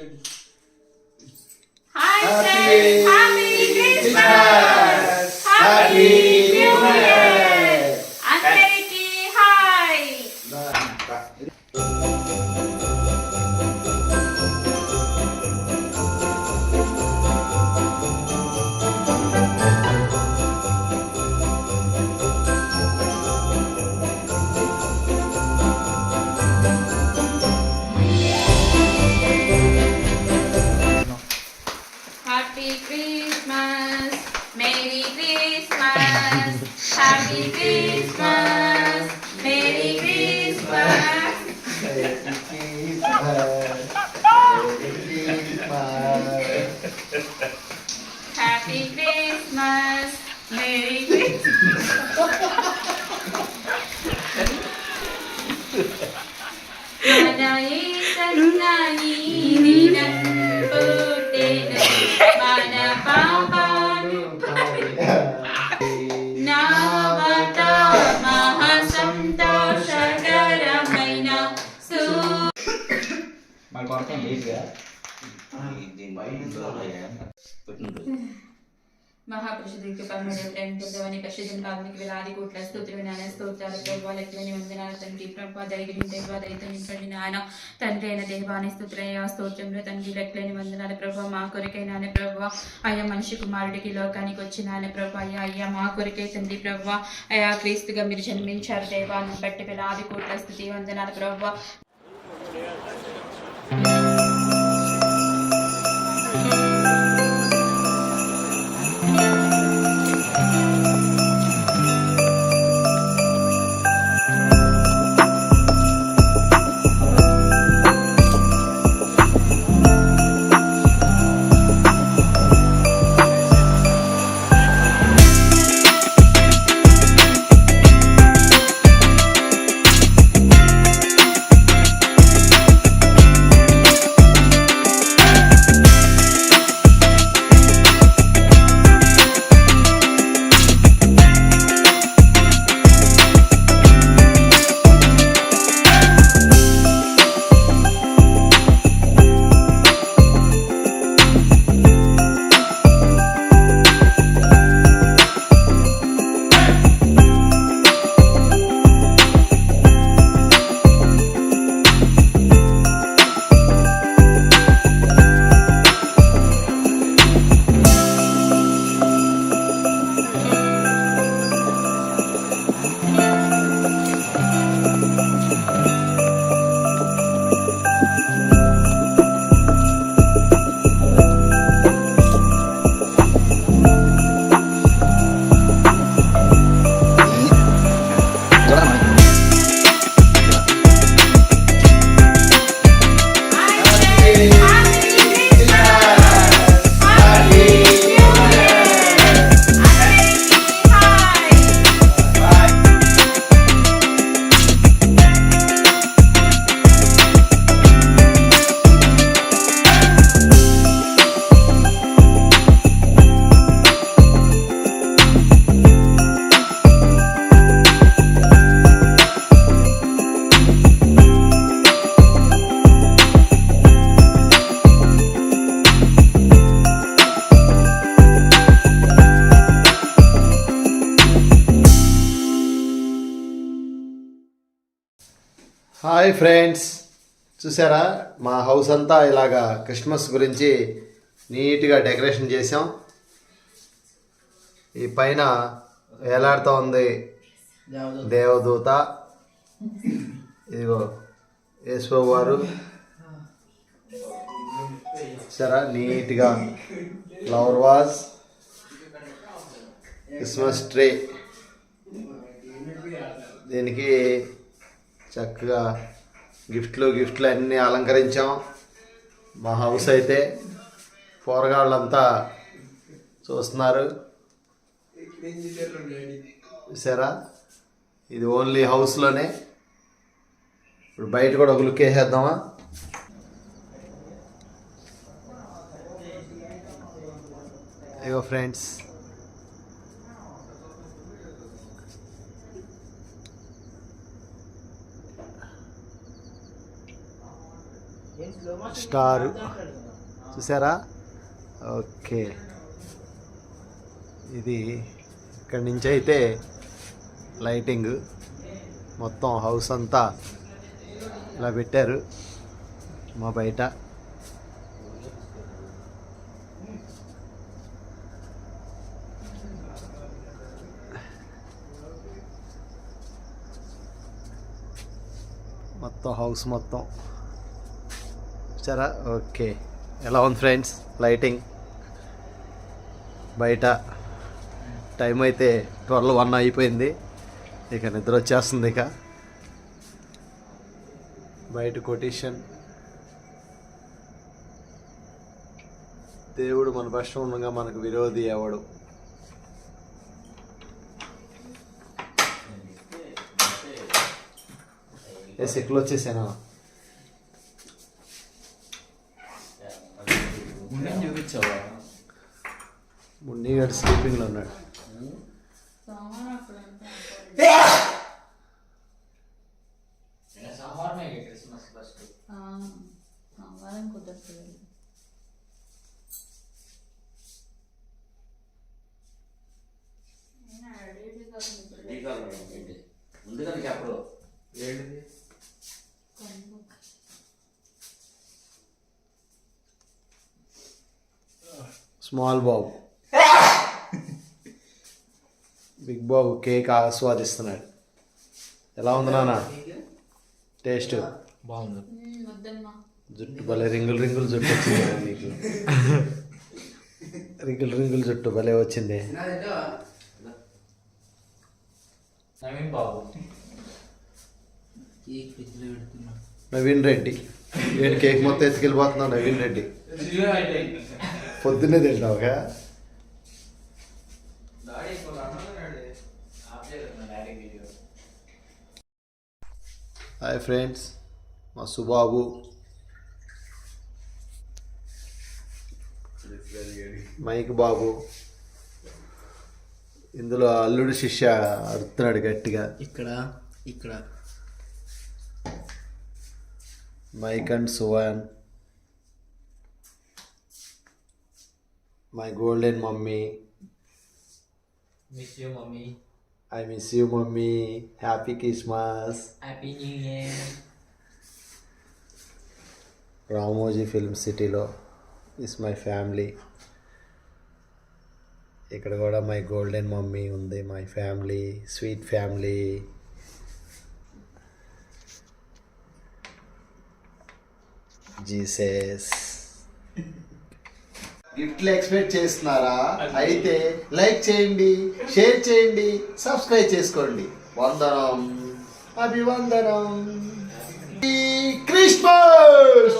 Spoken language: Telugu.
Happy Christmas! Happy New Year! అందరికీ hi. Happy Christmas, Merry Christmas, Happy Christmas, Merry Christmas. Happy Christmas, Merry Christmas. Manayitanayi dinan puttenu mana papalu navata mahasantoshakaramaina su. మరి కొడతాం లేట్గా దీని బయట మహాపురుషుడికి పరమదేవని పరిశుద్ధుని పాదనికి వేలాది కోట్ల స్తోత్రం నాయన స్తోత్రాలు ప్రభావ లెక్కలేని వందనాలు తండ్రి ప్రభావ ధైర్యం దేవ దైతం నింపండి నాయన తండ్రి అయిన దేవాని స్తోత్రయ్య స్తోత్రంలో తండ్రి లెక్కలేని వందనాలు ప్రభావ మా కొరకై నాయన ప్రభావ అయ్యా మనిషి కుమారుడికి లోకానికి వచ్చి నాయన ప్రభావ అయ్యా మా కొరకై తండ్రి ప్రభావ అయ్యా క్రీస్తుగా మీరు జన్మించారు దేవాన్ని బట్టి వేలాది కోట్ల స్తుతి వందనాలు ప్రభావ. హాయ్ ఫ్రెండ్స్, చూసారా మా హౌస్ అంతా ఇలాగా క్రిస్మస్ గురించి నీట్గా డెకరేషన్ చేసాం. ఈ పైన వేలాడుతూ ఉంది దేవదూత, ఇదిగో యేసు వారు. చూసారా నీట్గా ఫ్లవర్ వాజ్, క్రిస్మస్ ట్రీ, దీనికి చక్కగా గిఫ్ట్లు అన్నీ అలంకరించాం. మా హౌస్ అయితే పోరగాళ్ళంతా చూస్తున్నారు. చూసారా, ఇది ఓన్లీ హౌస్లోనే. ఇప్పుడు బయట కూడా ఒక లుక్ వేసేద్దామా? ఇగో ఫ్రెండ్స్, స్టార్ చూసారా. ఓకే, ఇది ఇక్కడి నుంచి అయితే లైటింగ్ మొత్తం హౌస్ అంతా ఇలా పెట్టారు. మా బయట మొత్తం హౌస్ మొత్తం చూసారా. ఓకే, ఎలా ఉంది ఫ్రెండ్స్ లైటింగ్? బయట టైం అయితే 12:01 అయిపోయింది. ఇక నిద్ర వచ్చేస్తుంది. ఇక బయట కొటేషన్, దేవుడు మన పక్షం ఉండగా మనకు విరోధి ఎవడు. సిక్కులు వచ్చేసానా? చూపించావా? మున్ని గారు స్లీపింగ్లో ఉన్నాడు. క్రిస్మస్ ఫస్ట్ కుదరదు. ముందు కదా అప్పుడు ఏంటిది స్మాల్ బాబు, బిగ్ బాబు కేక్ ఆస్వాదిస్తున్నాడు. ఎలా ఉంది నాన్న టేస్ట్? బాగుంది. జుట్టు భలే రింగులు రింగులు జుట్టు వచ్చింది నీకు. రింగులు రింగులు జుట్టు భలే వచ్చింది. నవీన్ బాబు, నవీన్ రెడ్డి. నేను కేక్ మొత్తం ఎత్తుకెళ్ళిపోతున్నావు. నవీన్ రెడ్డి పొద్దున్నే తింటావుగా. హాయ్ ఫ్రెండ్స్, మా సుబాబు, మైక్ బాబు, ఇందులో అల్లుడు శిష్య అరుతున్నాడు గట్టిగా. ఇక్కడ మైక్ అండ్ సువాన్, my golden mummy. Miss you mummy. I miss you mummy. Happy Christmas. Happy new year. Ramoji film సిటీలో ఇస్ మై ఫ్యామిలీ. ఇక్కడ కూడా మై గోల్డెన్ మమ్మీ ఉంది. My family, sweet family. Jesus. గిఫ్ట్లు ఎక్స్పెక్ట్ చేస్తున్నారా? అయితే లైక్ చేయండి, షేర్ చేయండి, సబ్స్క్రైబ్ చేసుకోండి. వందనం, అభివందనం. క్రిస్మస్.